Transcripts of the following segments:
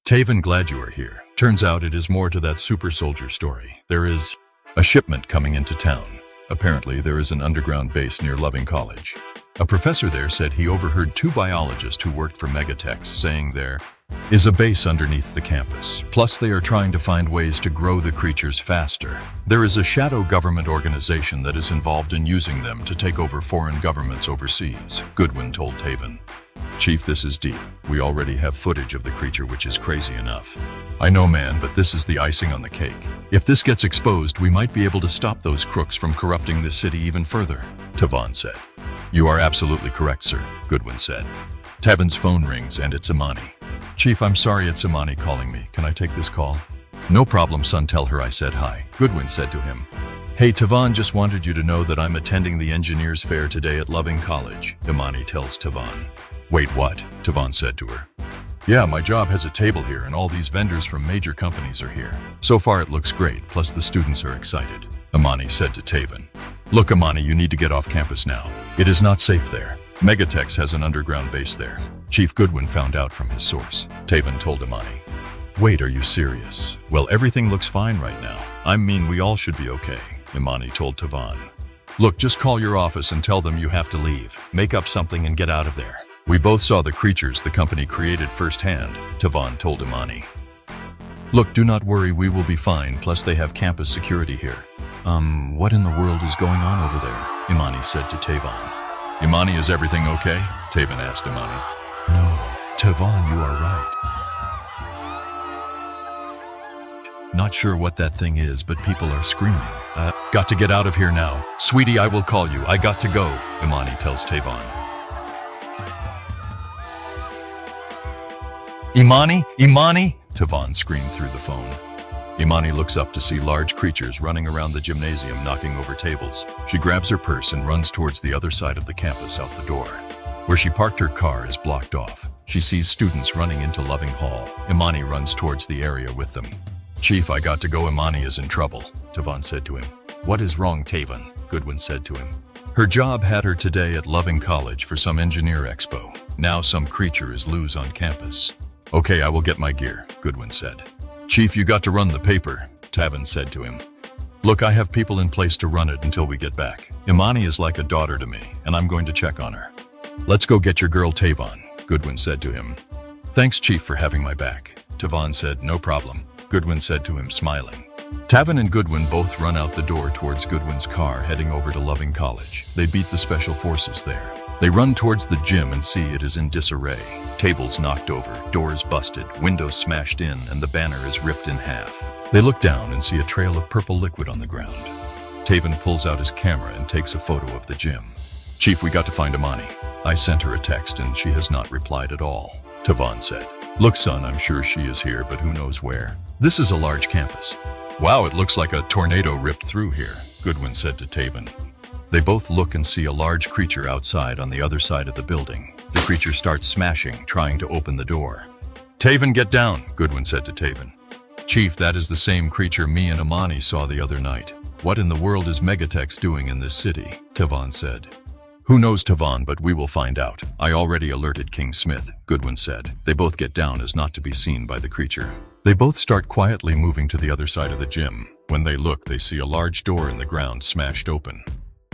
Tavon, glad you are here. Turns out it is more to that super soldier story. There is a shipment coming into town. Apparently, there is an underground base near Loving College. A professor there said he overheard two biologists who worked for Megatex saying there is a base underneath the campus. Plus, they are trying to find ways to grow the creatures faster. There is a shadow government organization that is involved in using them to take over foreign governments overseas, Goodwin told Tavon. Chief, this is deep. We already have footage of the creature, which is crazy enough. I know, man, but this is the icing on the cake. If this gets exposed, we might be able to stop those crooks from corrupting this city even further, Tavon said. You are absolutely correct, sir, Goodwin said. Tavon's phone rings and it's Imani. Chief, I'm sorry, it's Imani calling me. Can I take this call? No problem, son, tell her I said hi, Goodwin said to him. Hey, Tavon, just wanted you to know that I'm attending the engineers fair today at Loving College, Imani tells Tavon. Wait, what? Tavon said to her. Yeah, my job has a table here and all these vendors from major companies are here. So far it looks great, plus the students are excited, Imani said to Tavon. Look, Imani, you need to get off campus now. It is not safe there. Megatex has an underground base there. Chief Goodwin found out from his source, Tavon told Imani. Wait, are you serious? Well, everything looks fine right now. I mean, we all should be okay, Imani told Tavon. Look, just call your office and tell them you have to leave. Make up something and get out of there. We both saw the creatures the company created firsthand, Tavon told Imani. Look, do not worry, we will be fine, plus they have campus security here. What in the world is going on over there? Imani said to Tavon. Imani, is everything okay? Tavon asked Imani. No, Tavon, you are right. Not sure what that thing is, but people are screaming. Got to get out of here now. Sweetie, I will call you. I got to go, Imani tells Tavon. Imani! Imani! Tavon screamed through the phone. Imani looks up to see large creatures running around the gymnasium, knocking over tables. She grabs her purse and runs towards the other side of the campus out the door. Where she parked her car is blocked off. She sees students running into Loving Hall. Imani runs towards the area with them. Chief, I got to go. Imani is in trouble, Tavon said to him. What is wrong, Tavon? Goodwin said to him. Her job had her today at Loving College for some engineer expo. Now some creature is loose on campus. Okay, I will get my gear, Goodwin said. Chief, you got to run the paper, Tavon said to him. Look, I have people in place to run it until we get back. Imani is like a daughter to me, and I'm going to check on her. Let's go get your girl, Tavon, Goodwin said to him. Thanks, Chief, for having my back. Tavon said, no problem, Goodwin said to him, smiling. Tavon and Goodwin both run out the door towards Goodwin's car, heading over to Loving College. They beat the special forces there. They run towards the gym and see it is in disarray. Tables knocked over, doors busted, windows smashed in, and the banner is ripped in half. They look down and see a trail of purple liquid on the ground. Tavon pulls out his camera and takes a photo of the gym. Chief, we got to find Imani. I sent her a text and she has not replied at all, Tavon said. Look, son, I'm sure she is here, but who knows where. This is a large campus. Wow, it looks like a tornado ripped through here, Goodwin said to Tavon. They both look and see a large creature outside on the other side of the building. The creature starts smashing, trying to open the door. Tavon, get down, Goodwin said to Tavon. Chief, that is the same creature me and Imani saw the other night. What in the world is Megatex doing in this city? Tavon said. Who knows, Tavon, but we will find out. I already alerted King Smith, Goodwin said. They both get down as not to be seen by the creature. They both start quietly moving to the other side of the gym. When they look, they see a large door in the ground smashed open.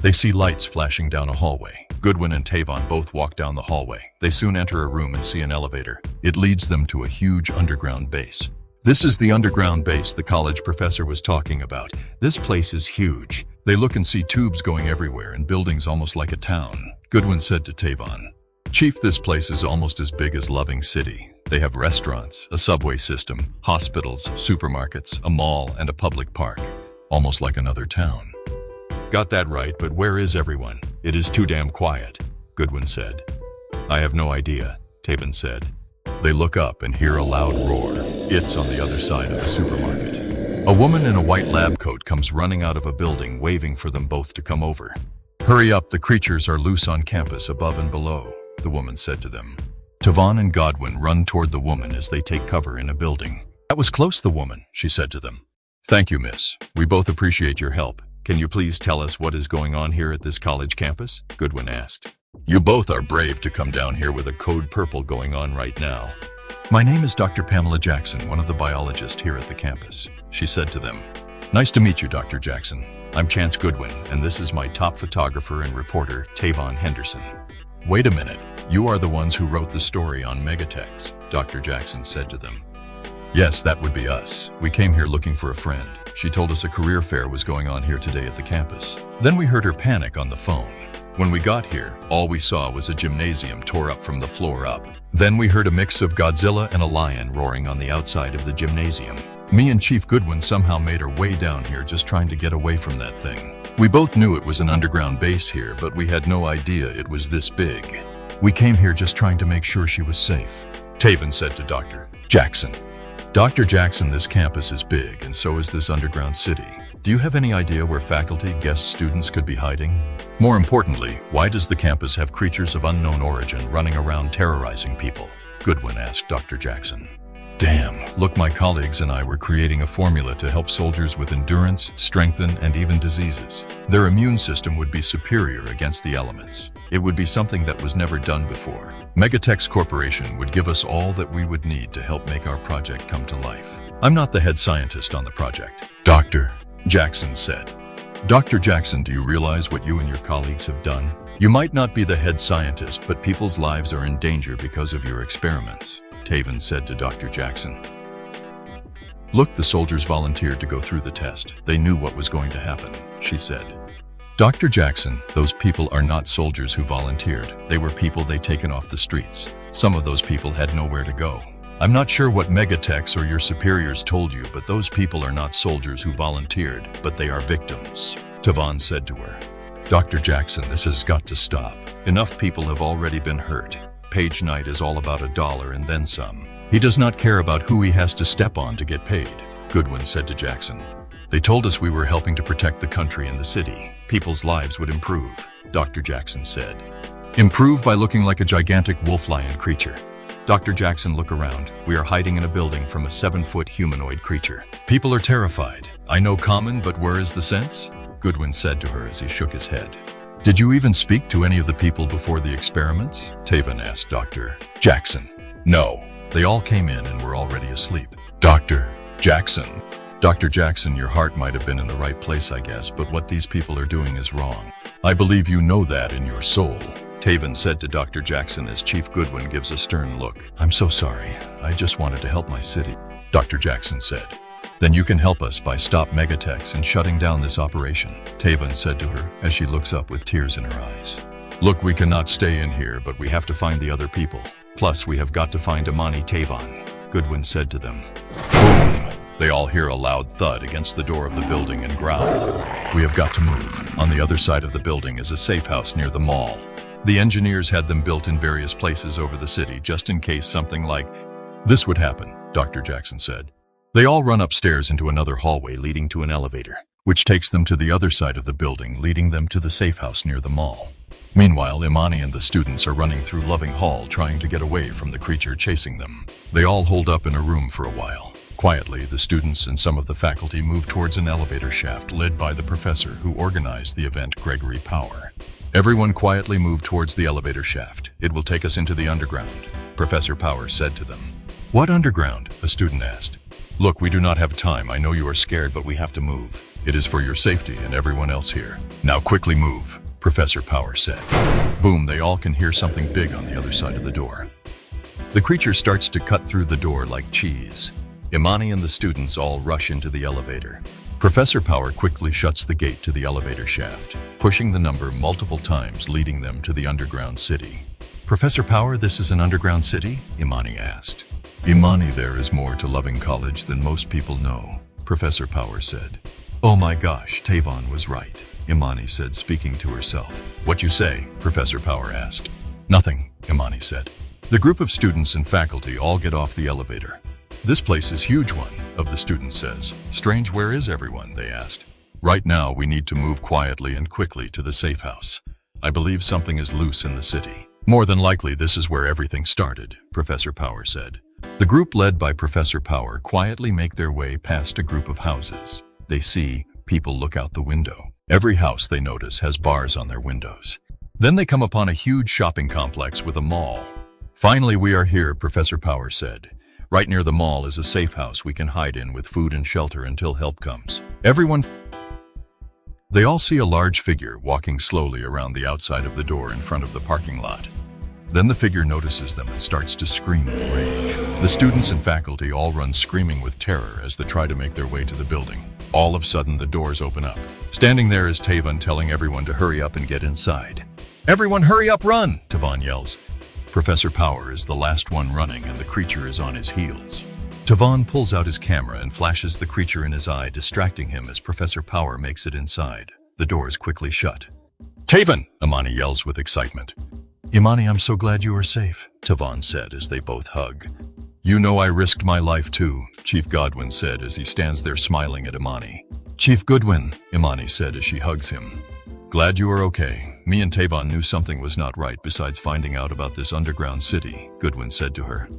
They see lights flashing down a hallway. Goodwin and Tavon both walk down the hallway. They soon enter a room and see an elevator. It leads them to a huge underground base. This is the underground base the college professor was talking about. This place is huge. They look and see tubes going everywhere and buildings almost like a town. Goodwin said to Tavon, Chief, this place is almost as big as Loving City. They have restaurants, a subway system, hospitals, supermarkets, a mall, and a public park. Almost like another town. Got that right, but where is everyone? It is too damn quiet, Goodwin said. I have no idea, Tavon said. They look up and hear a loud roar. It's on the other side of the supermarket. A woman in a white lab coat comes running out of a building, waving for them both to come over. Hurry up, the creatures are loose on campus above and below, the woman said to them. Tavon and Godwin run toward the woman as they take cover in a building. That was close, the woman, she said to them. Thank you, miss. We both appreciate your help. Can you please tell us what is going on here at this college campus? Goodwin asked. You both are brave to come down here with a code purple going on right now. My name is Dr. Pamela Jackson, one of the biologists here at the campus, she said to them. Nice to meet you, Dr. Jackson. I'm Chance Goodwin, and this is my top photographer and reporter, Tavon Henderson. Wait a minute, you are the ones who wrote the story on Megatex, Dr. Jackson said to them. Yes, that would be us. We came here looking for a friend. She told us a career fair was going on here today at the campus. Then we heard her panic on the phone. When we got here, all we saw was a gymnasium tore up from the floor up. Then we heard a mix of Godzilla and a lion roaring on the outside of the gymnasium. Me and Chief Goodwin somehow made our way down here just trying to get away from that thing. We both knew it was an underground base here, but we had no idea it was this big. We came here just trying to make sure she was safe, Tavon said to Dr. Jackson. Dr. Jackson, this campus is big, and so is this underground city. Do you have any idea where faculty, guests, students could be hiding? More importantly, why does the campus have creatures of unknown origin running around terrorizing people? Goodwin asked Dr. Jackson. Damn, look, my colleagues and I were creating a formula to help soldiers with endurance, strengthen, and even diseases. Their immune system would be superior against the elements. It would be something that was never done before. Megatex Corporation would give us all that we would need to help make our project come to life. I'm not the head scientist on the project, Dr. Jackson said. Dr. Jackson, do you realize what you and your colleagues have done? You might not be the head scientist, but people's lives are in danger because of your experiments, Tavon said to Dr. Jackson. Look, the soldiers volunteered to go through the test. They knew what was going to happen, she said. Dr. Jackson, those people are not soldiers who volunteered. They were people they taken off the streets. Some of those people had nowhere to go. I'm not sure what Megatex or your superiors told you, but those people are not soldiers who volunteered, but they are victims, Tavon said to her. Dr. Jackson, this has got to stop. Enough people have already been hurt. Page Knight is all about $1 and then some. He does not care about who he has to step on to get paid, Goodwin said to Jackson. They told us we were helping to protect the country and the city. People's lives would improve, Dr. Jackson said. Improve by looking like a gigantic wolf-lion creature. Dr. Jackson, look around. We are hiding in a building from a 7-foot humanoid creature. People are terrified. I know common, but where is the sense? Goodwin said to her as he shook his head. Did you even speak to any of the people before the experiments? Tavon asked Dr. Jackson. No. They all came in and were already asleep. Dr. Jackson. Dr. Jackson, your heart might have been in the right place, I guess, but what these people are doing is wrong. I believe you know that in your soul, Tavon said to Dr. Jackson as Chief Goodwin gives a stern look. I'm so sorry. I just wanted to help my city, Dr. Jackson said. Then you can help us by stop Megatex and shutting down this operation, Tavon said to her as she looks up with tears in her eyes. Look, we cannot stay in here, but we have to find the other people. Plus, we have got to find Imani Tavon, Goodwin said to them. Boom! They all hear a loud thud against the door of the building and growl. We have got to move. On the other side of the building is a safe house near the mall. The engineers had them built in various places over the city just in case something like this would happen, Dr. Jackson said. They all run upstairs into another hallway leading to an elevator, which takes them to the other side of the building, leading them to the safe house near the mall. Meanwhile, Imani and the students are running through Loving Hall trying to get away from the creature chasing them. They all hold up in a room for a while. Quietly, the students and some of the faculty move towards an elevator shaft led by the professor who organized the event, Gregory Power. Everyone quietly moved towards the elevator shaft. It will take us into the underground, Professor Power said to them. What underground? A student asked. Look, we do not have time. I know you are scared, but we have to move. It is for your safety and everyone else here. Now quickly move, Professor Power said. Boom, they all can hear something big on the other side of the door. The creature starts to cut through the door like cheese. Imani and the students all rush into the elevator. Professor Power quickly shuts the gate to the elevator shaft, pushing the number multiple times, leading them to the underground city. Professor Power, this is an underground city? Imani asked. Imani, there is more to Loving College than most people know, Professor Power said. Oh my gosh, Tavon was right, Imani said, speaking to herself. What you say? Professor Power asked. Nothing, Imani said. The group of students and faculty all get off the elevator. This place is huge, one of the students says. Strange, where is everyone? They asked. Right now, we need to move quietly and quickly to the safe house. I believe something is loose in the city. More than likely, this is where everything started, Professor Power said. The group led by Professor Power quietly make their way past a group of houses. They see people look out the window. Every house they notice has bars on their windows. Then they come upon a huge shopping complex with a mall. Finally, we are here, Professor Power said. Right near the mall is a safe house we can hide in with food and shelter until help comes. They all see a large figure walking slowly around the outside of the door in front of the parking lot. Then the figure notices them and starts to scream with rage. The students and faculty all run screaming with terror as they try to make their way to the building. All of a sudden, the doors open up. Standing there is Tavon telling everyone to hurry up and get inside. Everyone hurry up, run! Tavon yells. Professor Power is the last one running and the creature is on his heels. Tavon pulls out his camera and flashes the creature in his eye, distracting him as Professor Power makes it inside. The doors quickly shut. Tavon! Imani yells with excitement. Imani, I'm so glad you are safe, Tavon said as they both hug. You know I risked my life too, Chief Godwin said as he stands there smiling at Imani. Chief Goodwin, Imani said as she hugs him. Glad you are okay. Me and Tavon knew something was not right besides finding out about this underground city, Goodwin said to her.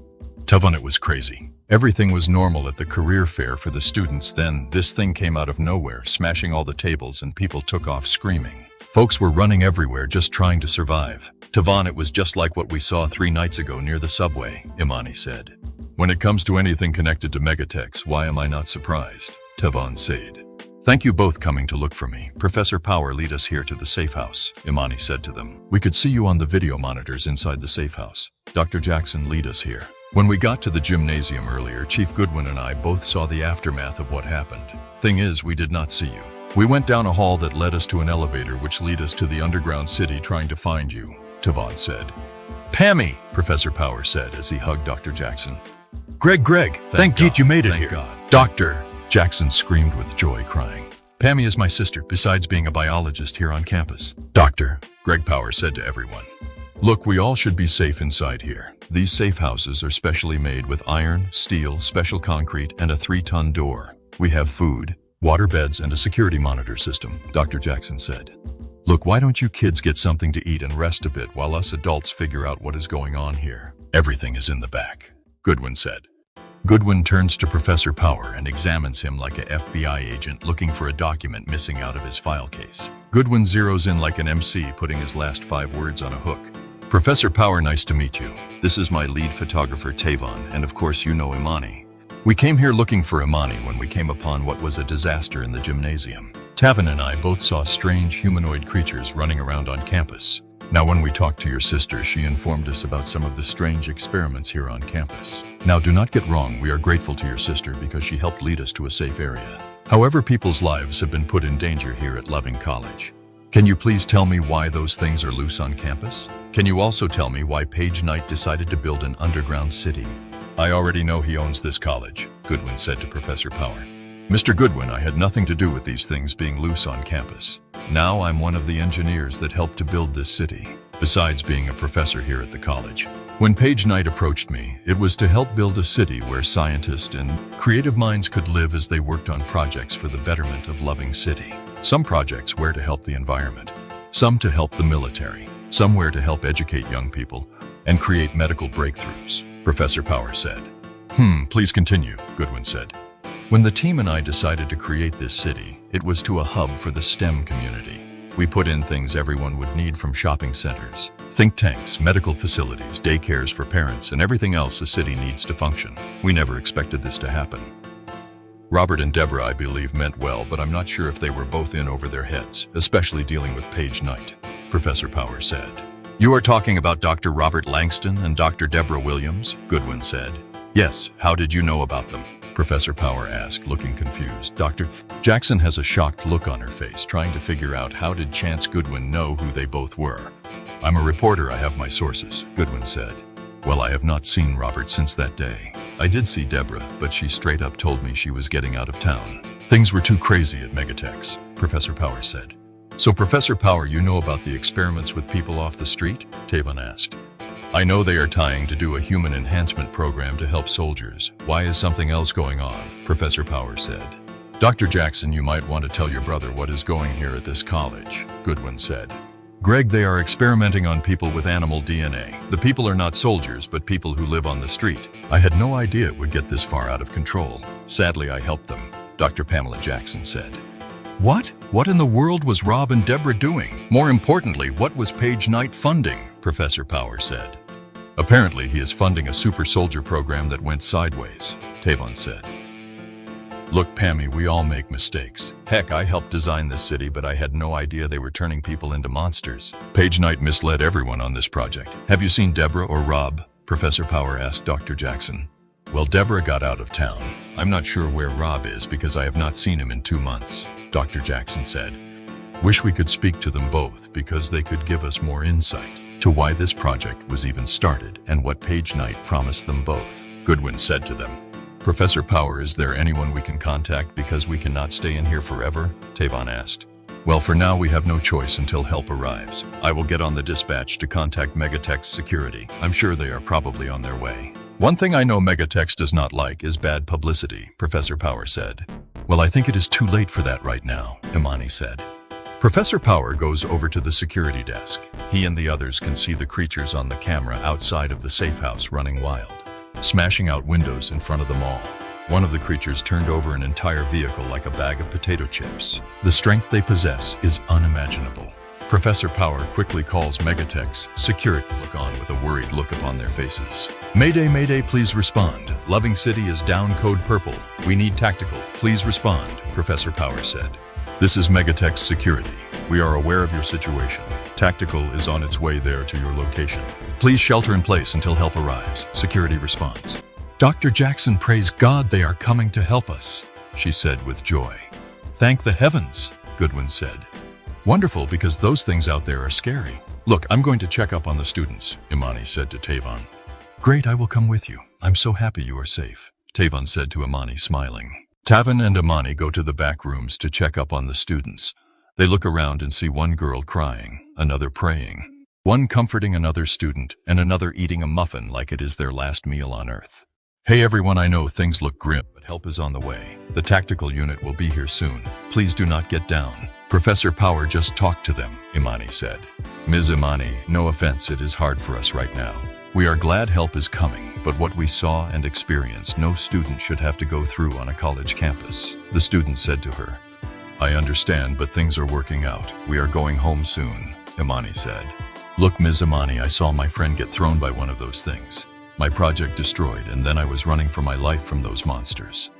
Tavon, it was crazy. Everything was normal at the career fair for the students, then this thing came out of nowhere, smashing all the tables and people took off screaming. Folks were running everywhere just trying to survive. Tavon, it was just like what we saw 3 nights ago near the subway, Imani said. When it comes to anything connected to Megatechs, why am I not surprised? Tavon said. Thank you both coming to look for me. Professor Power lead us here to the safe house, Imani said to them. We could see you on the video monitors inside the safe house. Dr. Jackson lead us here. When we got to the gymnasium earlier, Chief Goodwin and I both saw the aftermath of what happened. Thing is, we did not see you. We went down a hall that led us to an elevator which led us to the underground city trying to find you, Tavon said. Pammy, Professor Power said as he hugged Dr. Jackson. Greg, thank God you made it here. God. Doctor, Jackson screamed with joy, crying. Pammy is my sister, besides being a biologist here on campus. Doctor, Greg Power said to everyone. Look, we all should be safe inside here. These safe houses are specially made with iron, steel, special concrete, and a 3-ton door. We have food, water beds, and a security monitor system, Dr. Jackson said. Look, why don't you kids get something to eat and rest a bit while us adults figure out what is going on here? Everything is in the back, Goodwin said. Goodwin turns to Professor Power and examines him like a FBI agent looking for a document missing out of his file case. Goodwin zeroes in like an MC, putting his last 5 words on a hook. Professor Power, nice to meet you. This is my lead photographer, Tavon, and of course you know Imani. We came here looking for Imani when we came upon what was a disaster in the gymnasium. Tavon and I both saw strange humanoid creatures running around on campus. Now when we talked to your sister, she informed us about some of the strange experiments here on campus. Now do not get wrong, we are grateful to your sister because she helped lead us to a safe area. However, people's lives have been put in danger here at Loving College. Can you please tell me why those things are loose on campus? Can you also tell me why Page Knight decided to build an underground city? I already know he owns this college, Goodwin said to Professor Power. Mr. Goodwin, I had nothing to do with these things being loose on campus. Now I'm one of the engineers that helped to build this city, besides being a professor here at the college. When Page Knight approached me, it was to help build a city where scientists and creative minds could live as they worked on projects for the betterment of Loving City. Some projects were to help the environment, some to help the military, some were to help educate young people and create medical breakthroughs, Professor Power said. Please continue, Goodwin said. When the team and I decided to create this city, it was to a hub for the STEM community. We put in things everyone would need, from shopping centers, think tanks, medical facilities, daycares for parents, and everything else a city needs to function. We never expected this to happen. Robert and Deborah, I believe, meant well, but I'm not sure if they were both in over their heads, especially dealing with Page Knight, Professor Power said. You are talking about Dr. Robert Langston and Dr. Deborah Williams, Goodwin said. Yes, how did you know about them? Professor Power asked, looking confused. Dr. Jackson has a shocked look on her face, trying to figure out how did Chance Goodwin know who they both were. I'm a reporter, I have my sources, Goodwin said. Well, I have not seen Robert since that day. I did see Deborah, but she straight up told me she was getting out of town. Things were too crazy at Megatechs, Professor Power said. So Professor Power, you know about the experiments with people off the street? Tavon asked. I know they are trying to do a human enhancement program to help soldiers. Why is something else going on? Professor Power said. Dr. Jackson, you might want to tell your brother what is going here at this college, Goodwin said. Greg, they are experimenting on people with animal DNA. The people are not soldiers, but people who live on the street. I had no idea it would get this far out of control. Sadly, I helped them, Dr. Pamela Jackson said. What? What in the world was Rob and Deborah doing? More importantly, what was Page Knight funding? Professor Power said. Apparently, he is funding a super soldier program that went sideways, Tavon said. Look, Pammy, we all make mistakes. Heck, I helped design this city, but I had no idea they were turning people into monsters. Page Knight misled everyone on this project. Have you seen Deborah or Rob? Professor Power asked Dr. Jackson. Well, Deborah got out of town. I'm not sure where Rob is because I have not seen him in 2 months, Dr. Jackson said. Wish we could speak to them both because they could give us more insight to why this project was even started and what Page Knight promised them both. Goodwin said to them. Professor Power, is there anyone we can contact because we cannot stay in here forever? Tavon asked. Well, for now we have no choice until help arrives. I will get on the dispatch to contact Megatech's security. I'm sure they are probably on their way. One thing I know Megatech does not like is bad publicity, Professor Power said. Well, I think it is too late for that right now, Imani said. Professor Power goes over to the security desk. He and the others can see the creatures on the camera outside of the safe house running wild, smashing out windows in front of the mall. One of the creatures turned over an entire vehicle like a bag of potato chips. The strength they possess is unimaginable. Professor Power quickly calls Megatech's security look on with a worried look upon their faces. Mayday, mayday, please respond. Loving City is down, code purple. We need tactical. Please respond, Professor Power said. This is Megatech's security. We are aware of your situation. Tactical is on its way there to your location. Please shelter in place until help arrives. Security responds. Dr. Jackson, praise God they are coming to help us, she said with joy. Thank the heavens, Goodwin said. Wonderful, because those things out there are scary. Look, I'm going to check up on the students, Imani said to Tavon. Great, I will come with you. I'm so happy you are safe, Tavon said to Imani, smiling. Tavon and Imani go to the back rooms to check up on the students. They look around and see one girl crying, another praying, one comforting another student, and another eating a muffin like it is their last meal on Earth. Hey everyone, I know things look grim, but help is on the way. The tactical unit will be here soon. Please do not get down. Professor Power just talked to them, Imani said. Ms. Imani, no offense, it is hard for us right now. We are glad help is coming, but what we saw and experienced no student should have to go through on a college campus. The student said to her. I understand, but things are working out. We are going home soon, Imani said. Look, Ms. Imani, I saw my friend get thrown by one of those things. My project destroyed, and then I was running for my life from those monsters.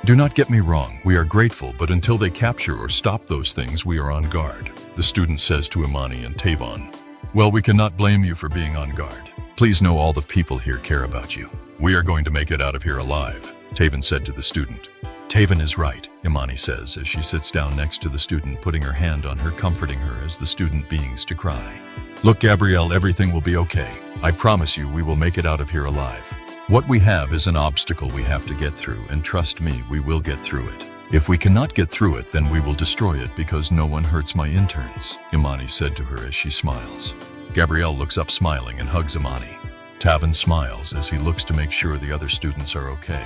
Do not get me wrong, we are grateful, but until they capture or stop those things, we are on guard, the student says to Imani and Tavon. Well, we cannot blame you for being on guard. Please know all the people here care about you. We are going to make it out of here alive, Tavon said to the student. Tavon is right, Imani says as she sits down next to the student, putting her hand on her, comforting her as the student begins to cry. Look, Gabrielle, everything will be okay. I promise you we will make it out of here alive. What we have is an obstacle we have to get through, and trust me, we will get through it. If we cannot get through it, then we will destroy it because no one hurts my interns, Imani said to her as she smiles. Gabrielle looks up smiling and hugs Imani. Tavon smiles as he looks to make sure the other students are okay.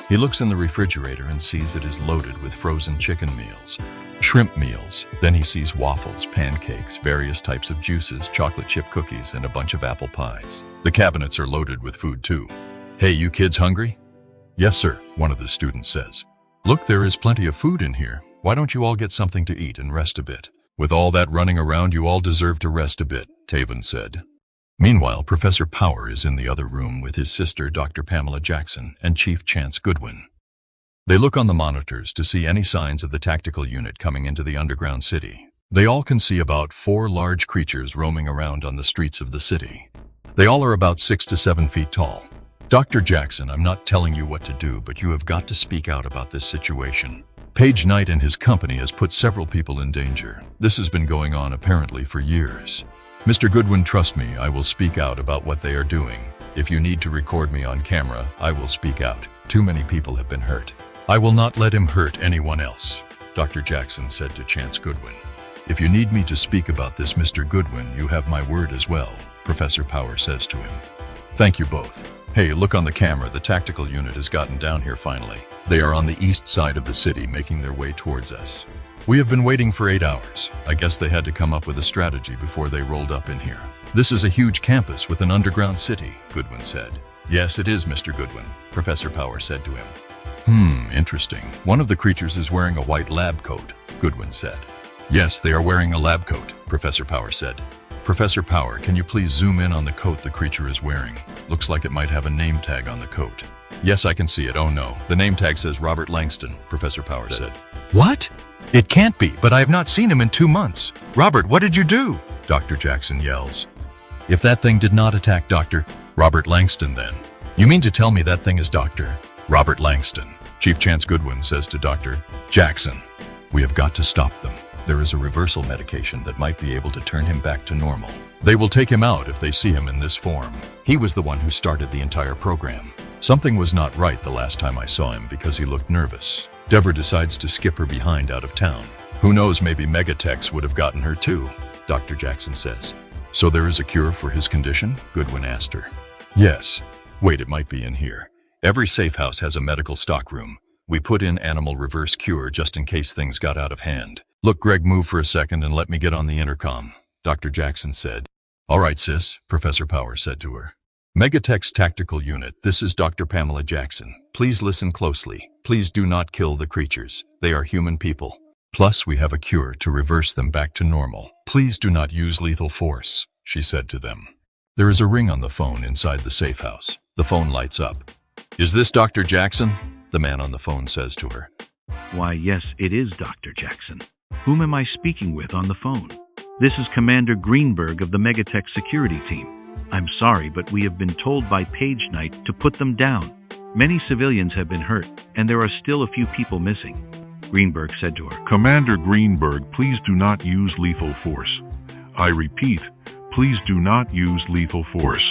He looks in the refrigerator and sees it is loaded with frozen chicken meals, shrimp meals. Then he sees waffles, pancakes, various types of juices, chocolate chip cookies, and a bunch of apple pies. The cabinets are loaded with food too. Hey, you kids hungry? Yes, sir, one of the students says. Look, there is plenty of food in here. Why don't you all get something to eat and rest a bit? With all that running around, you all deserve to rest a bit, Tavon said. Meanwhile, Professor Power is in the other room with his sister, Dr. Pamela Jackson, and Chief Chance Goodwin. They look on the monitors to see any signs of the tactical unit coming into the underground city. They all can see about 4 large creatures roaming around on the streets of the city. They all are about 6 to 7 feet tall. Dr. Jackson, I'm not telling you what to do, but you have got to speak out about this situation. Page Knight and his company has put several people in danger. This has been going on apparently for years. Mr. Goodwin, trust me, I will speak out about what they are doing. If you need to record me on camera, I will speak out. Too many people have been hurt. I will not let him hurt anyone else, Dr. Jackson said to Chance Goodwin. If you need me to speak about this, Mr. Goodwin, you have my word as well, Professor Power says to him. Thank you both. Hey, look on the camera, the tactical unit has gotten down here finally. They are on the east side of the city, making their way towards us. We have been waiting for 8 hours. I guess they had to come up with a strategy before they rolled up in here. This is a huge campus with an underground city, Goodwin said. Yes, it is, Mr. Goodwin, Professor Power said to him. Interesting. One of the creatures is wearing a white lab coat, Goodwin said. Yes, they are wearing a lab coat, Professor Power said. Professor Power, can you please zoom in on the coat the creature is wearing? Looks like it might have a name tag on the coat. Yes, I can see it. Oh no. The name tag says Robert Langston, Professor Power said. What? It can't be, but I have not seen him in 2 months. Robert, what did you do? Dr. Jackson yells. If that thing did not attack Dr. Robert Langston then. You mean to tell me that thing is Dr. Robert Langston? Chief Chance Goodwin says to Dr. Jackson. We have got to stop them. There is a reversal medication that might be able to turn him back to normal. They will take him out if they see him in this form. He was the one who started the entire program. Something was not right the last time I saw him because he looked nervous. Deborah decides to skip her behind out of town. Who knows, maybe Megatex would have gotten her too, Dr. Jackson says. So there is a cure for his condition? Goodwin asked her. Yes. Wait, it might be in here. Every safe house has a medical stockroom. We put in animal reverse cure just in case things got out of hand. Look, Greg, move for a second and let me get on the intercom, Dr. Jackson said. All right, sis, Professor Power said to her. Megatex Tactical Unit, this is Dr. Pamela Jackson. Please listen closely. Please do not kill the creatures. They are human people. Plus, we have a cure to reverse them back to normal. Please do not use lethal force, she said to them. There is a ring on the phone inside the safe house. The phone lights up. Is this Dr. Jackson? The man on the phone says to her. Why, yes, it is Dr. Jackson. Whom am I speaking with on the phone? This is Commander Greenberg of the Megatex security team. I'm sorry, but we have been told by Page Knight to put them down. Many civilians have been hurt, and there are still a few people missing. Greenberg said to her, Commander Greenberg, please do not use lethal force. I repeat, please do not use lethal force.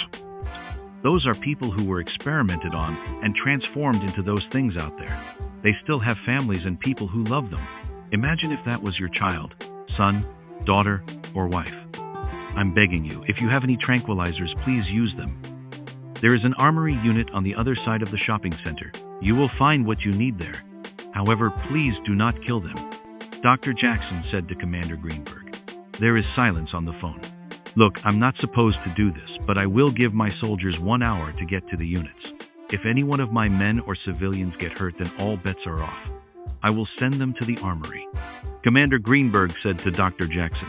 Those are people who were experimented on and transformed into those things out there. They still have families and people who love them. Imagine if that was your child, son, daughter, or wife. I'm begging you, if you have any tranquilizers, please use them. There is an armory unit on the other side of the shopping center. You will find what you need there. However, please do not kill them. Dr. Jackson said to Commander Greenberg. There is silence on the phone. Look, I'm not supposed to do this, but I will give my soldiers 1 hour to get to the units. If any one of my men or civilians get hurt, then all bets are off. I will send them to the armory. Commander Greenberg said to Dr. Jackson,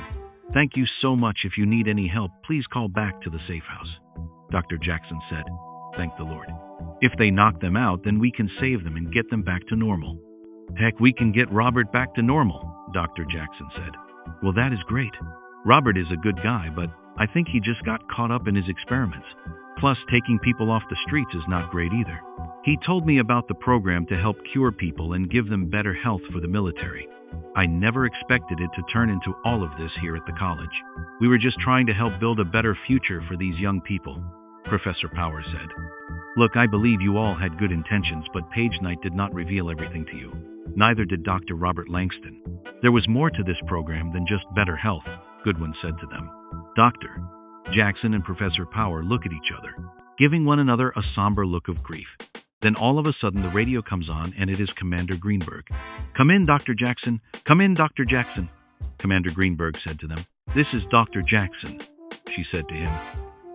Thank you so much. If you need any help, please call back to the safe house. Dr. Jackson said, Thank the Lord. If they knock them out, then we can save them and get them back to normal. Heck, we can get Robert back to normal, Dr. Jackson said. Well, that is great. Robert is a good guy, but I think he just got caught up in his experiments. Plus, taking people off the streets is not great either. He told me about the program to help cure people and give them better health for the military. I never expected it to turn into all of this here at the college. We were just trying to help build a better future for these young people, Professor Power said. Look, I believe you all had good intentions, but Page Knight did not reveal everything to you. Neither did Dr. Robert Langston. There was more to this program than just better health, Goodwin said to them. Dr. Jackson and Professor Power look at each other, giving one another a somber look of grief. Then all of a sudden the radio comes on and it is Commander Greenberg. Come in, Dr. Jackson. Come in, Dr. Jackson. Commander Greenberg said to them. This is Dr. Jackson, she said to him.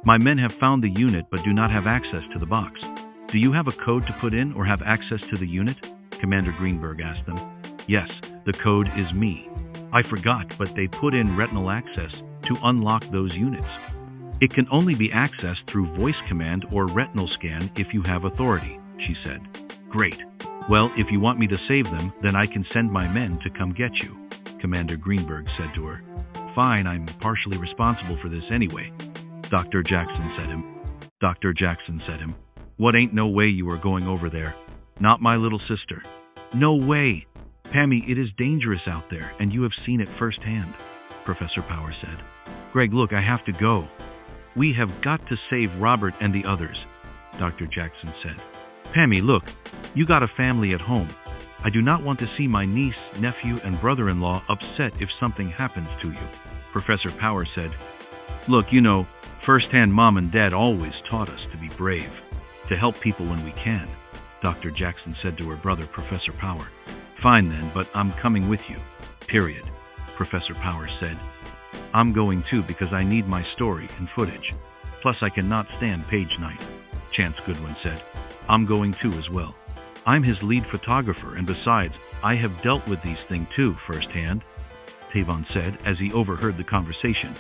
My men have found the unit but do not have access to the box. Do you have a code to put in or have access to the unit? Commander Greenberg asked them. Yes, the code is me. I forgot, but they put in retinal access to unlock those units. It can only be accessed through voice command or retinal scan if you have authority, she said. Great. Well, if you want me to save them, then I can send my men to come get you, Commander Greenberg said to her. Fine, I'm partially responsible for this anyway, Dr. Jackson said him. Dr. Jackson said him. What, ain't no way you are going over there? Not my little sister. No way. Pammy, it is dangerous out there, and you have seen it firsthand, Professor Power said. Greg, look, I have to go. We have got to save Robert and the others, Dr. Jackson said. Pammy, look, you got a family at home. I do not want to see my niece, nephew, and brother-in-law upset if something happens to you, Professor Power said. Look, you know, firsthand Mom and Dad always taught us to be brave, to help people when we can, Dr. Jackson said to her brother, Professor Power. Fine then, but I'm coming with you, period, Professor Power said. I'm going too because I need my story and footage. Plus I cannot stand Page Knight, Chance Goodwin said. I'm going too as well. I'm his lead photographer, and besides, I have dealt with these things too firsthand. Tavon said as he overheard the conversation.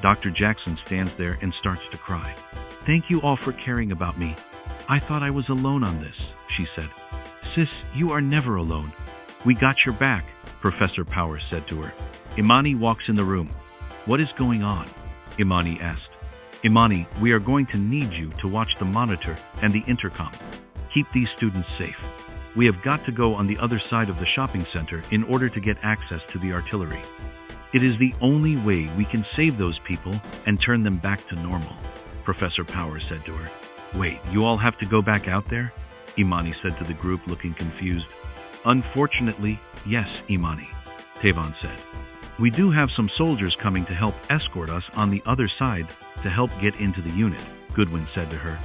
Dr. Jackson stands there and starts to cry. "Thank you all for caring about me. I thought I was alone on this," she said. "Sis, you are never alone. We got your back," Professor Powers said to her. Imani walks in the room. "What is going on?" Imani asked. "Imani, we are going to need you to watch the monitor and the intercom. Keep these students safe. We have got to go on the other side of the shopping center in order to get access to the artillery. It is the only way we can save those people and turn them back to normal," Professor Powers said to her. "Wait, you all have to go back out there?" Imani said to the group, looking confused. "Unfortunately, yes, Imani," Tavon said. "We do have some soldiers coming to help escort us on the other side to help get into the unit," Goodwin said to her.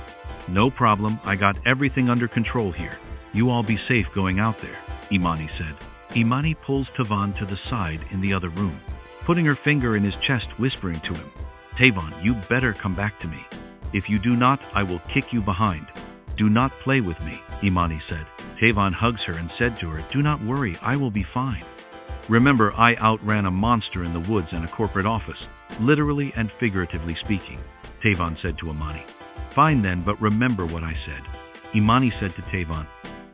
"No problem, I got everything under control here. You all be safe going out there," Imani said. Imani pulls Tavon to the side in the other room, putting her finger in his chest, whispering to him, "Tavon, you better come back to me. If you do not, I will kick you behind. Do not play with me," Imani said. Tavon hugs her and said to her, "Do not worry, I will be fine. Remember, I outran a monster in the woods and a corporate office, literally and figuratively speaking," Tavon said to Imani. "Fine then, but remember what I said," Imani said to Tavon.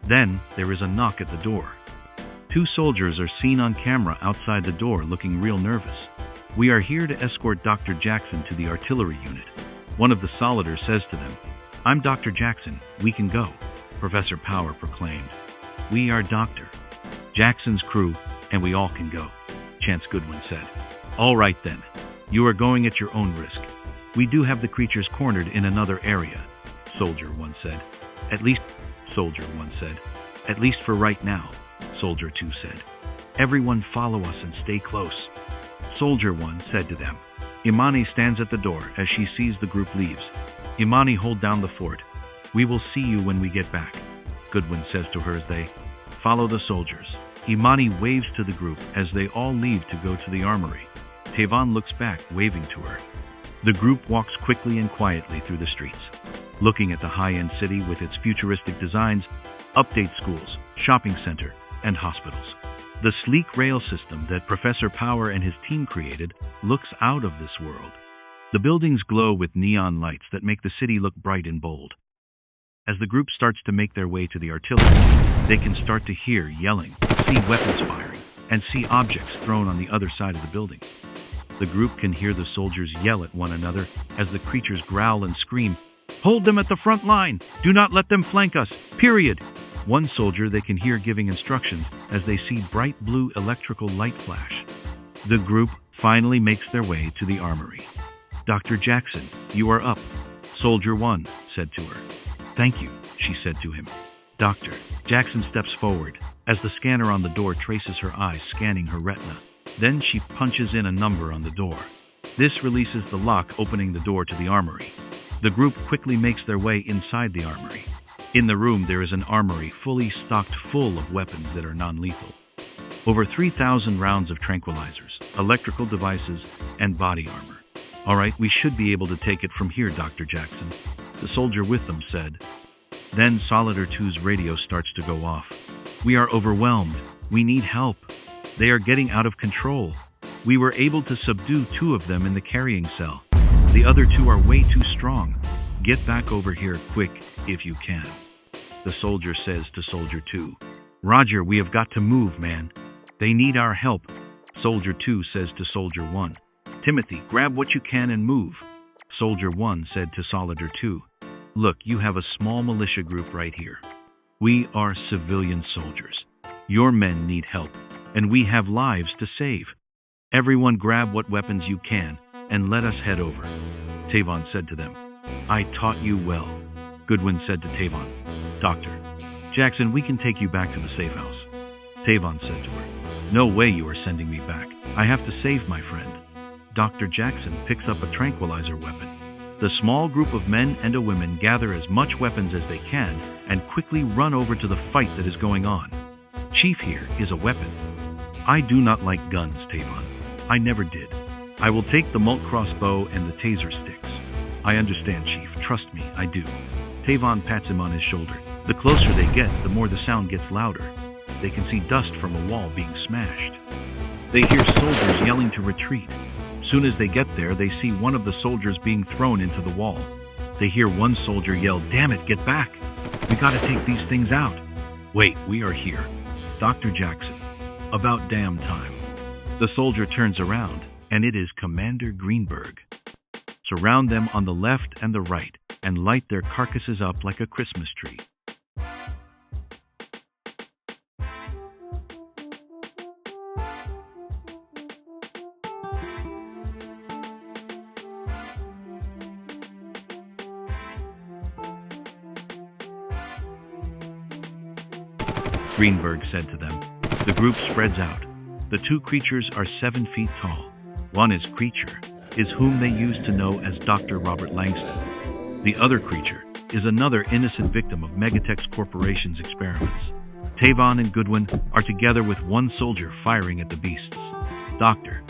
Then there is a knock at the door. 2 soldiers are seen on camera outside the door looking real nervous. "We are here to escort Dr. Jackson to the artillery unit," one of the soldiers says to them. "I'm Dr. Jackson, we can go," Professor Power proclaimed. "We are Dr. Jackson's crew, and we all can go," Chance Goodwin said. "All right then, you are going at your own risk. We do have the creatures cornered in another area," Soldier 1 said. Soldier 1 said. "At least for right now," Soldier 2 said. "Everyone follow us and stay close," Soldier 1 said to them. Imani stands at the door as she sees the group leaves. "Imani, hold down the fort. We will see you when we get back," Goodwin says to her as they follow the soldiers. Imani waves to the group as they all leave to go to the armory. Tavon looks back, waving to her. The group walks quickly and quietly through the streets, looking at the high-end city with its futuristic designs, update schools, shopping center, and hospitals. The sleek rail system that Professor Power and his team created looks out of this world. The buildings glow with neon lights that make the city look bright and bold. As the group starts to make their way to the artillery, they can start to hear yelling, see weapons firing, and see objects thrown on the other side of the building. The group can hear the soldiers yell at one another as the creatures growl and scream, "Hold them at the front line! Do not let them flank us! Period!" One soldier they can hear giving instructions as they see bright blue electrical light flash. The group finally makes their way to the armory. "Dr. Jackson, you are up," Soldier 1 said to her. "Thank you," she said to him. "Doctor." Jackson steps forward as the scanner on the door traces her eyes, scanning her retina. Then she punches in a number on the door. This releases the lock, opening the door to the armory. The group quickly makes their way inside the armory. In the room, there is an armory fully stocked full of weapons that are non-lethal. Over 3,000 rounds of tranquilizers, electrical devices, and body armor. "All right, we should be able to take it from here, Dr. Jackson," the soldier with them said. Then Soldier 2's radio starts to go off. "We are overwhelmed. We need help. They are getting out of control. We were able to subdue 2 of them in the carrying cell. The other 2 are way too strong. Get back over here quick, if you can," the soldier says to Soldier 2. "Roger, we have got to move, man. They need our help," Soldier 2 says to Soldier 1. "Timothy, grab what you can and move," Soldier 1 said to Soldier 2. "Look, you have a small militia group right here. We are civilian soldiers. Your men need help, and we have lives to save. Everyone grab what weapons you can, and let us head over," Tavon said to them. "I taught you well," Goodwin said to Tavon. "Dr. Jackson, we can take you back to the safe house," Tavon said to her. "No way you are sending me back. I have to save my friend." Dr. Jackson picks up a tranquilizer weapon. The small group of men and a woman gather as much weapons as they can and quickly run over to the fight that is going on. "Chief, here is a weapon." "I do not like guns, Tavon. I never did. I will take the Molt crossbow and the taser sticks." "I understand, Chief. Trust me, I do." Tavon pats him on his shoulder. The closer they get, the more the sound gets louder. They can see dust from a wall being smashed. They hear soldiers yelling to retreat. Soon as they get there, they see one of the soldiers being thrown into the wall. They hear one soldier yell, "Damn it, get back! We gotta take these things out." "Wait, we are here. Dr. Jackson. About damn time." The soldier turns around, and it is Commander Greenberg. Surround them on the left and the right, and light their carcasses up like a Christmas tree. Greenberg said to them. The group spreads out. The two creatures are 7 feet tall. One is Creature, is whom they used to know as Dr. Robert Langston. The other creature is another innocent victim of Megatex Corporation's experiments. Tavon and Goodwin are together with one soldier firing at the beasts. Dr.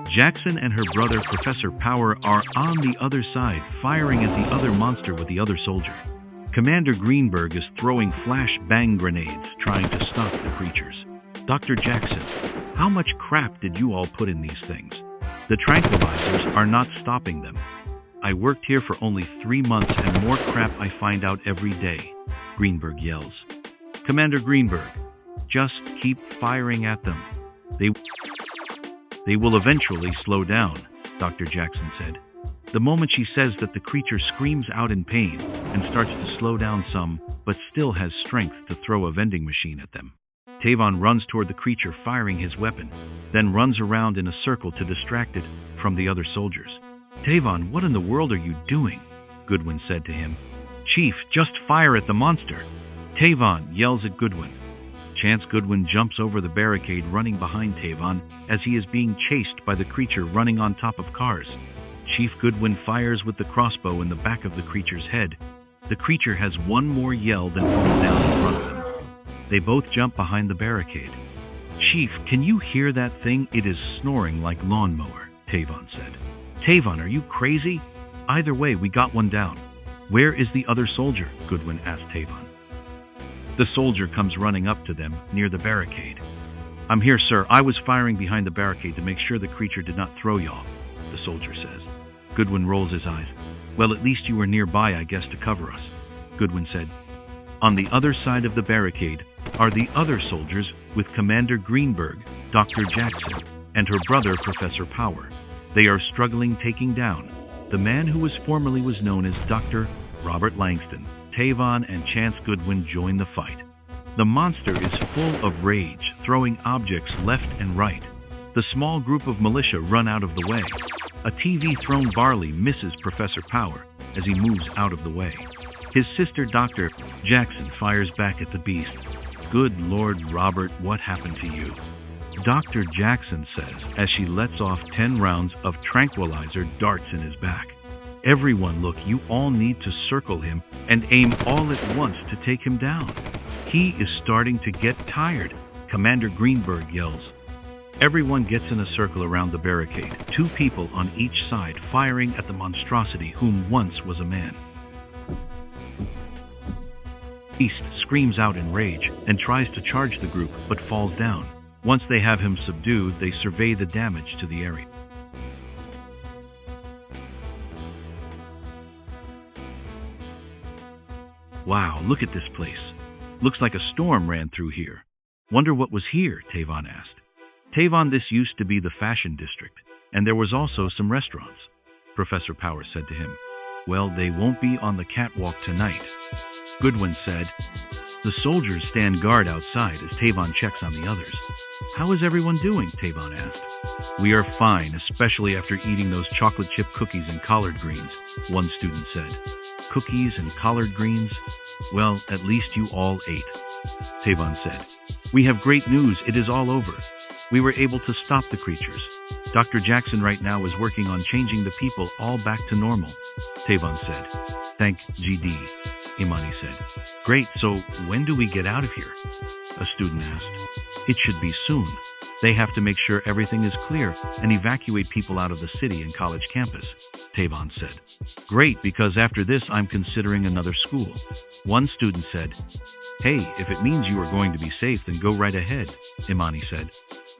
Jackson and her brother Professor Power are on the other side, firing at the other monster with the other soldier. Commander Greenberg is throwing flashbang grenades, trying to stop the creatures. Dr. Jackson, how much crap did you all put in these things? The tranquilizers are not stopping them. I worked here for only 3 months and more crap I find out every day, Greenberg yells. Commander Greenberg, just keep firing at them. They will eventually slow down, Dr. Jackson said. The moment she says that, the creature screams out in pain and starts to slow down some, but still has strength to throw a vending machine at them. Tavon runs toward the creature firing his weapon, then runs around in a circle to distract it from the other soldiers. Tavon, what in the world are you doing? Goodwin said to him. Chief, just fire at the monster. Tavon yells at Goodwin. Chance Goodwin jumps over the barricade running behind Tavon as he is being chased by the creature running on top of cars. Chief Goodwin fires with the crossbow in the back of the creature's head. The creature has one more yell than falls down in front of them. They both jump behind the barricade. Chief, can you hear that thing? It is snoring like lawnmower, Tavon said. Tavon, are you crazy? Either way, we got one down. Where is the other soldier? Goodwin asked Tavon. The soldier comes running up to them near the barricade. I'm here, sir. I was firing behind the barricade to make sure the creature did not throw y'all, the soldier says. Goodwin rolls his eyes. Well, at least you were nearby, I guess, to cover us, Goodwin said. On the other side of the barricade are the other soldiers with Commander Greenberg, Dr. Jackson, and her brother, Professor Power. They are struggling, taking down the man who formerly was known as Dr. Robert Langston. Tavon and Chance Goodwin join the fight. The monster is full of rage, throwing objects left and right. The small group of militia run out of the way. A TV-thrown barley misses Professor Power as he moves out of the way. His sister, Dr. Jackson, fires back at the beast. Good Lord, Robert, what happened to you? Dr. Jackson says as she lets off 10 rounds of tranquilizer darts in his back. Everyone, look, you all need to circle him and aim all at once to take him down. He is starting to get tired, Commander Greenberg yells. Everyone gets in a circle around the barricade, 2 people on each side firing at the monstrosity whom once was a man. Beast screams out in rage and tries to charge the group, but falls down. Once they have him subdued, they survey the damage to the area. Wow, look at this place. Looks like a storm ran through here. Wonder what was here, Tavon asked. Tavon, this used to be the fashion district, and there was also some restaurants, Professor Power said to him. Well, they won't be on the catwalk tonight, Goodwin said. The soldiers stand guard outside as Tavon checks on the others. How is everyone doing? Tavon asked. We are fine, especially after eating those chocolate chip cookies and collard greens, one student said. Cookies and collard greens? Well, at least you all ate, Tavon said. We have great news. It is all over. We were able to stop the creatures. Dr. Jackson right now is working on changing the people all back to normal, Tavon said. Thank GD, Imani said. Great, so when do we get out of here? A student asked. It should be soon. They have to make sure everything is clear and evacuate people out of the city and college campus, Tavon said. Great, because after this I'm considering another school. One student said. Hey, if it means you are going to be safe, then go right ahead, Imani said.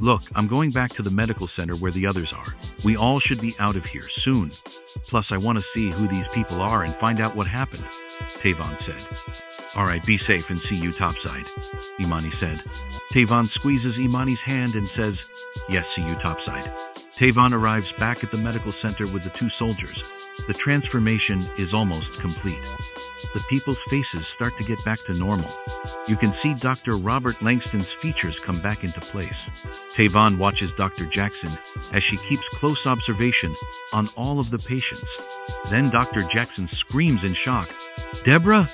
Look, I'm going back to the medical center where the others are. We all should be out of here soon. Plus, I want to see who these people are and find out what happened, Tavon said. All right, be safe and see you topside, Imani said. Tavon squeezes Imani's hand and says, yes, see you topside. Tavon arrives back at the medical center with the two soldiers. The transformation is almost complete. The people's faces start to get back to normal. You can see Dr. Robert Langston's features come back into place. Tavon watches Dr. Jackson as she keeps close observation on all of the patients. Then Dr. Jackson screams in shock. Deborah?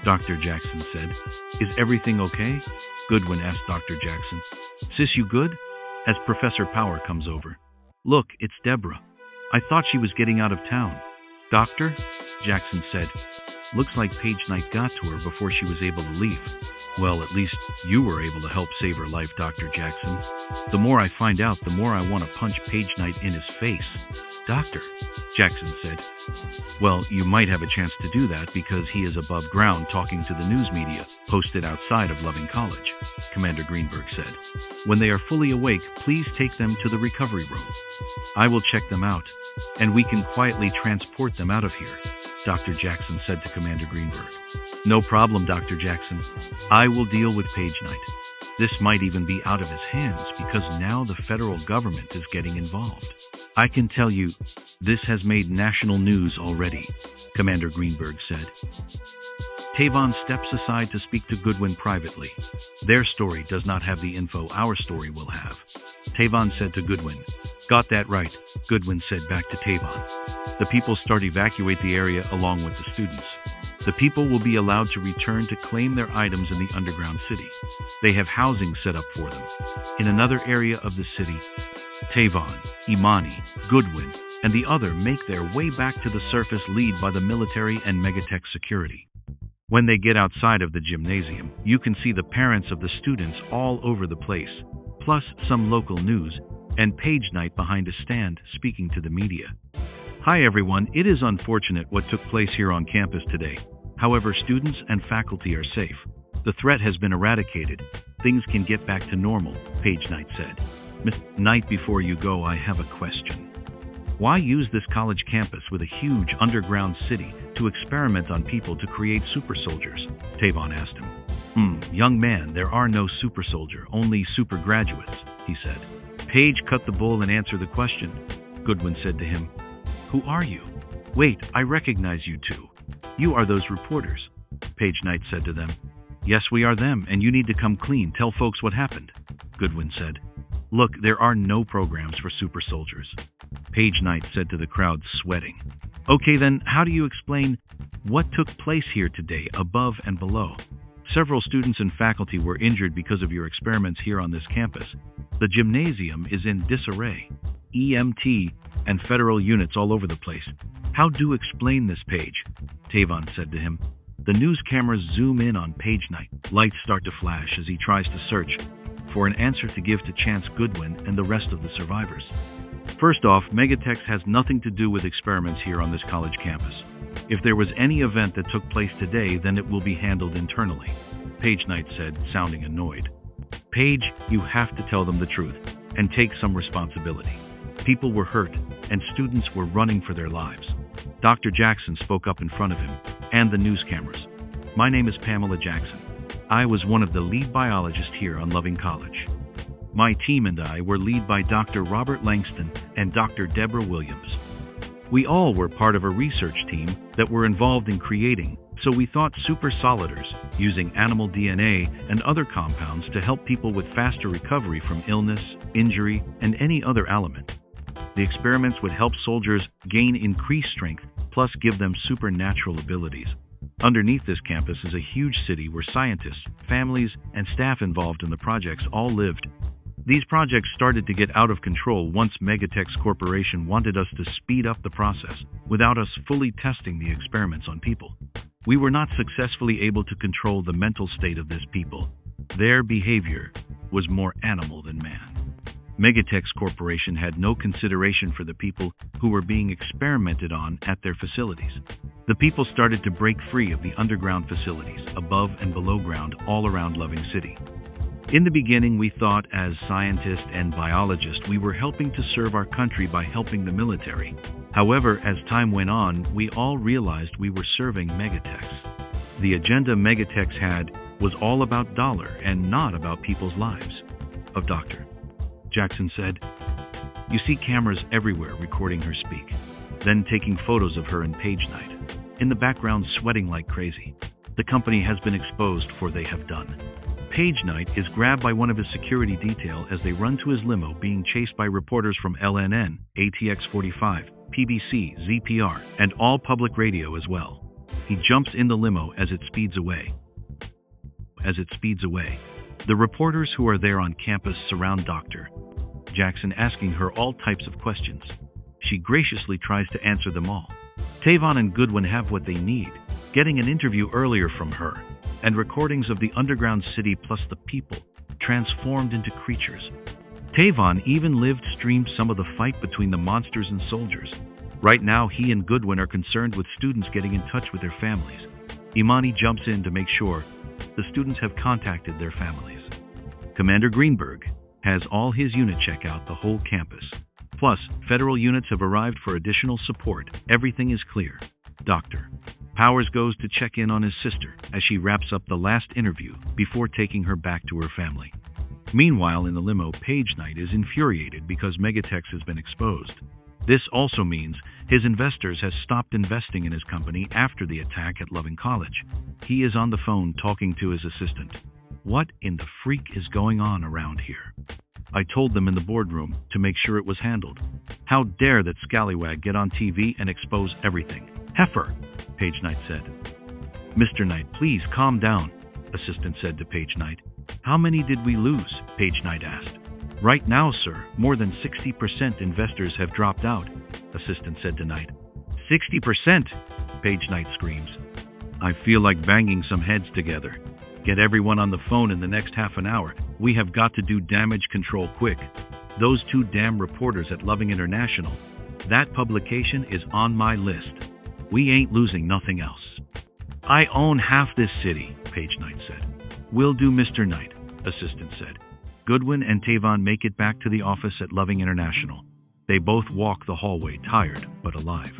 Dr. Jackson said. Is everything okay? Goodwin asked Dr. Jackson. Sis, you good? As Professor Power comes over. Look, it's Deborah. I thought she was getting out of town. Doctor? Jackson said. Looks like Paige Knight got to her before she was able to leave. Well, at least you were able to help save her life, Dr. Jackson. The more I find out, the more I want to punch Paige Knight in his face. Doctor, Jackson said. Well, you might have a chance to do that because he is above ground talking to the news media posted outside of Loving College, Commander Greenberg said. When they are fully awake, please take them to the recovery room. I will check them out, and we can quietly transport them out of here, Dr. Jackson said to Commander Greenberg. No problem, Dr. Jackson. I will deal with Paige Knight. This might even be out of his hands because now the federal government is getting involved. I can tell you, this has made national news already, Commander Greenberg said. Tavon steps aside to speak to Goodwin privately. Their story does not have the info our story will have. Tavon said to Goodwin. Got that right, Goodwin said back to Tavon. The people start evacuate the area along with the students. The people will be allowed to return to claim their items in the underground city. They have housing set up for them. In another area of the city, Tavon, Imani, Goodwin, and the other make their way back to the surface led by the military and Megatech security. When they get outside of the gymnasium, you can see the parents of the students all over the place, plus some local news, and Paige Knight behind a stand speaking to the media. Hi everyone, it is unfortunate what took place here on campus today. However, students and faculty are safe. The threat has been eradicated. Things can get back to normal, Paige Knight said. Miss Knight, before you go, I have a question. Why use this college campus with a huge underground city to experiment on people to create super soldiers? Tavon asked him. Young man, there are no super soldier, only super graduates, he said. Paige cut the bull and answered the question. Goodwin said to him, Who are you? Wait, I recognize you two. You are those reporters. Paige Knight said to them. Yes, we are them, and you need to come clean. Tell folks what happened. Goodwin said. Look, there are no programs for super soldiers. Paige Knight said to the crowd, sweating. Okay then, how do you explain what took place here today above and below? Several students and faculty were injured because of your experiments here on this campus. The gymnasium is in disarray. EMT and federal units all over the place. How do explain this, Paige? Tavon said to him. The news cameras zoom in on Paige Knight. Lights start to flash as he tries to search for an answer to give to Chance Goodwin and the rest of the survivors. First off, Megatech has nothing to do with experiments here on this college campus. If there was any event that took place today, then it will be handled internally, Paige Knight said, sounding annoyed. Paige, you have to tell them the truth and take some responsibility. People were hurt and students were running for their lives. Dr. Jackson spoke up in front of him and the news cameras. My name is Pamela Jackson. I was one of the lead biologists here on Loving College. My team and I were led by Dr. Robert Langston and Dr. Deborah Williams. We all were part of a research team that were involved in creating, so we thought super soliders, using animal DNA and other compounds to help people with faster recovery from illness, injury, and any other element. The experiments would help soldiers gain increased strength, plus give them supernatural abilities. Underneath this campus is a huge city where scientists, families, and staff involved in the projects all lived. These projects started to get out of control once Megatech's corporation wanted us to speed up the process without us fully testing the experiments on people. We were not successfully able to control the mental state of this people. Their behavior was more animal than man. Megatech's corporation had no consideration for the people who were being experimented on at their facilities. The people started to break free of the underground facilities, above and below ground, all around Loving City. In the beginning, we thought as scientists and biologists we were helping to serve our country by helping the military. However, as time went on, we all realized we were serving Megatechs. The agenda Megatechs had was all about dollar and not about people's lives. Of Dr. Jackson said, "You see cameras everywhere recording her speak, then taking photos of her in page night. In the background sweating like crazy. The company has been exposed for they have done." Page Night is grabbed by one of his security detail as they run to his limo being chased by reporters from LNN, ATX 45, PBC, ZPR, and all public radio as well. He jumps in the limo as it speeds away. The reporters who are there on campus surround Dr. Jackson, asking her all types of questions. She graciously tries to answer them all. Tavon and Goodwin have what they need, getting an interview earlier from her, and recordings of the underground city plus the people, transformed into creatures. Tavon even streamed some of the fight between the monsters and soldiers. Right now, he and Goodwin are concerned with students getting in touch with their families. Imani jumps in to make sure the students have contacted their families. Commander Greenberg has all his units check out the whole campus. Plus, federal units have arrived for additional support. Everything is clear. Dr. Powers goes to check in on his sister as she wraps up the last interview before taking her back to her family. Meanwhile, in the limo, Page Night is infuriated because Megatechs has been exposed. This also means his investors has stopped investing in his company after the attack at Loving College. He is on the phone talking to his assistant. "What in the freak is going on around here? I told them in the boardroom to make sure it was handled. How dare that scallywag get on TV and expose everything? Heifer," Page Night said. "Mr. Knight, please calm down," assistant said to Page Night. "How many did we lose?" Page Night asked. "Right now, sir, more than 60% investors have dropped out," assistant said to Knight. 60%? Page Night screams. "I feel like banging some heads together. Get everyone on the phone in the next half an hour. We have got to do damage control quick. Those 2 damn reporters at Loving International. That publication is on my list. We ain't losing nothing else." "I own half this city," Page Night said. "Will do, Mr. Knight," assistant said. Goodwin and Tavon make it back to the office at Loving International. They both walk the hallway, tired but alive.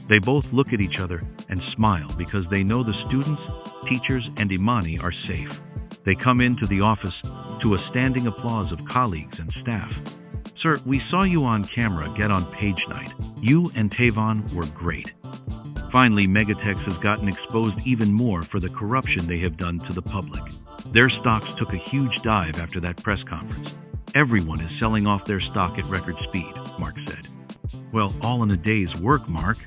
They both look at each other and smile because they know the students, teachers, and Imani are safe. They come into the office to a standing applause of colleagues and staff. "Sir, we saw you on camera get on Page Night. You and Tavon were great." Finally, Megatechs has gotten exposed even more for the corruption they have done to the public. Their stocks took a huge dive after that press conference. "Everyone is selling off their stock at record speed," Mark said. "Well, all in a day's work, Mark.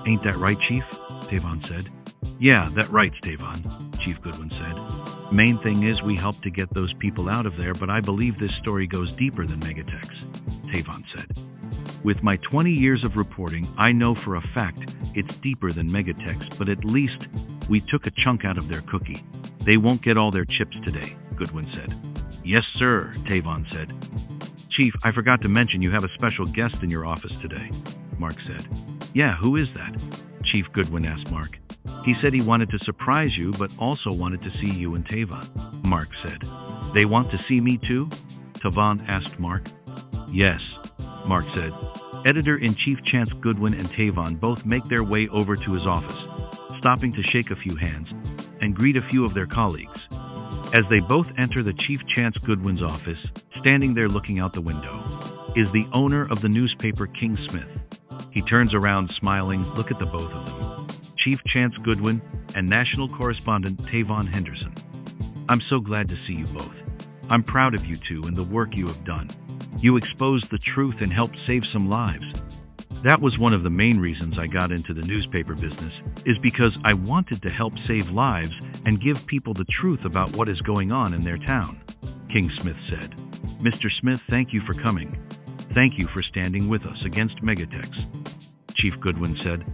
Ain't that right, Chief?" Tavon said. "Yeah, that right, Tavon," Chief Goodwin said. "Main thing is we helped to get those people out of there, but I believe this story goes deeper than Megatechs," Tavon said. "With my 20 years of reporting, I know for a fact it's deeper than Megatechs, but at least we took a chunk out of their cookie. They won't get all their chips today," Goodwin said. "Yes, sir," Tavon said. "Chief, I forgot to mention you have a special guest in your office today," Mark said. "Yeah, who is that?" Chief Goodwin asked Mark. "He said he wanted to surprise you, but also wanted to see you and Tavon," Mark said. "They want to see me too?" Tavon asked Mark. "Yes," Mark said. Editor-in-Chief Chance Goodwin and Tavon both make their way over to his office, stopping to shake a few hands and greet a few of their colleagues. As they both enter the Chief Chance Goodwin's office, standing there looking out the window, is the owner of the newspaper King Smith. He turns around smiling, look at the both of them, Chief Chance Goodwin and national correspondent Tavon Henderson. "I'm so glad to see you both. I'm proud of you two and the work you have done. You exposed the truth and helped save some lives. That was one of the main reasons I got into the newspaper business, is because I wanted to help save lives and give people the truth about what is going on in their town," King Smith said. "Mr. Smith, thank you for coming. Thank you for standing with us against Megatechs," Chief Goodwin said.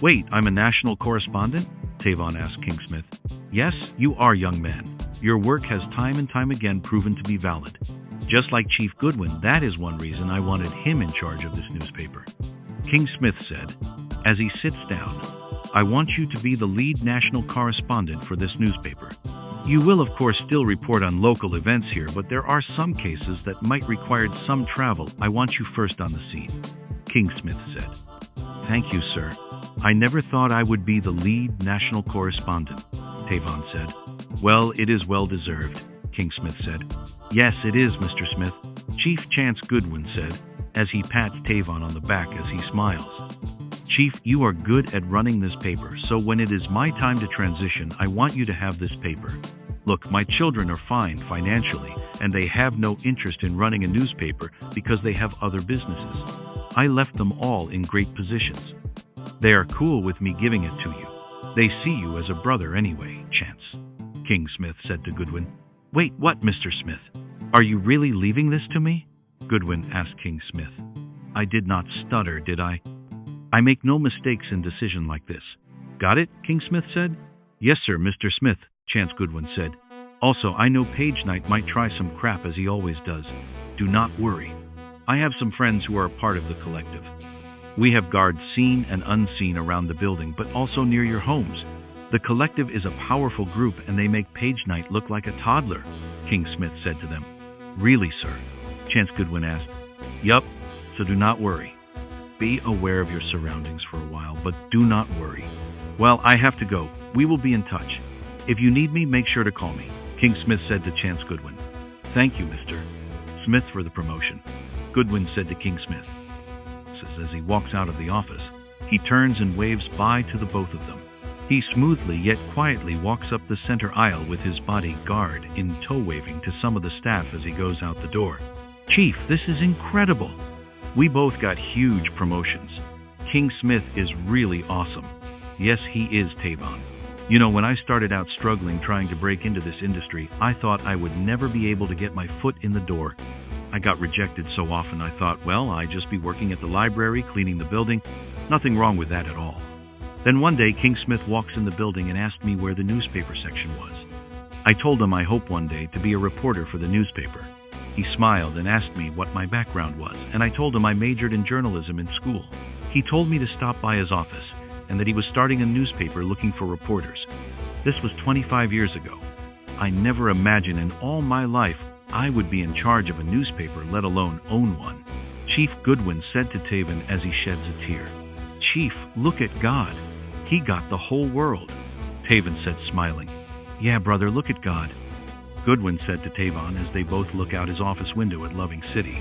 "Wait, I'm a national correspondent?" Tavon asked King Smith. "Yes, you are, young man. Your work has time and time again proven to be valid. Just like Chief Goodwin, that is one reason I wanted him in charge of this newspaper," King Smith said. As he sits down, "I want you to be the lead national correspondent for this newspaper. You will of course still report on local events here, but there are some cases that might require some travel. I want you first on the scene, King Smith said. Thank you, sir. I never thought I would be the lead national correspondent, Tavon said. Well, it is well deserved, King Smith said. Yes, it is, Mr. Smith, Chief Chance Goodwin said, as he pats Tavon on the back as he smiles. Chief, you are good at running this paper, so when it is my time to transition, I want you to have this paper. Look, my children are fine financially, and they have no interest in running a newspaper because they have other businesses. I left them all in great positions. They are cool with me giving it to you. They see you as a brother anyway, Chance, King Smith said to Goodwin. Wait, what, Mr. Smith? Are you really leaving this to me? Goodwin asked King Smith. I did not stutter, did I? I make no mistakes in decision like this. Got it? King Smith said. Yes, sir, Mr. Smith, Chance Goodwin said. Also, I know Page Knight might try some crap as he always does. Do not worry. I have some friends who are a part of the collective. We have guards seen and unseen around the building, but also near your homes. The collective is a powerful group and they make Page Knight look like a toddler, King Smith said to them. Really, sir? Chance Goodwin asked. Yup, so do not worry. Be aware of your surroundings for a while, but do not worry. Well, I have to go. We will be in touch. If you need me, make sure to call me, King Smith said to Chance Goodwin. Thank you, Mr. Smith, for the promotion, Goodwin said to King Smith. As he walks out of the office, he turns and waves bye to the both of them. He smoothly yet quietly walks up the center aisle with his bodyguard in tow, waving to some of the staff as he goes out the door. Chief, this is incredible. We both got huge promotions. King Smith is really awesome. Yes, he is, Tavon. You know, when I started out struggling trying to break into this industry, I thought I would never be able to get my foot in the door. I got rejected so often I thought, well, I'd just be working at the library, cleaning the building. Nothing wrong with that at all. Then one day, King Smith walks in the building and asked me where the newspaper section was. I told him I hope one day to be a reporter for the newspaper. He smiled and asked me what my background was, and I told him I majored in journalism in school. He told me to stop by his office and that he was starting a newspaper looking for reporters. This was 25 years ago. I never imagined in all my life I would be in charge of a newspaper, let alone own one. Chief Goodwin said to Tavon as he sheds a tear. Chief, look at God. He got the whole world. Tavon said, smiling. Yeah, brother, look at God, Goodwin said to Tavon as they both look out his office window at Loving City.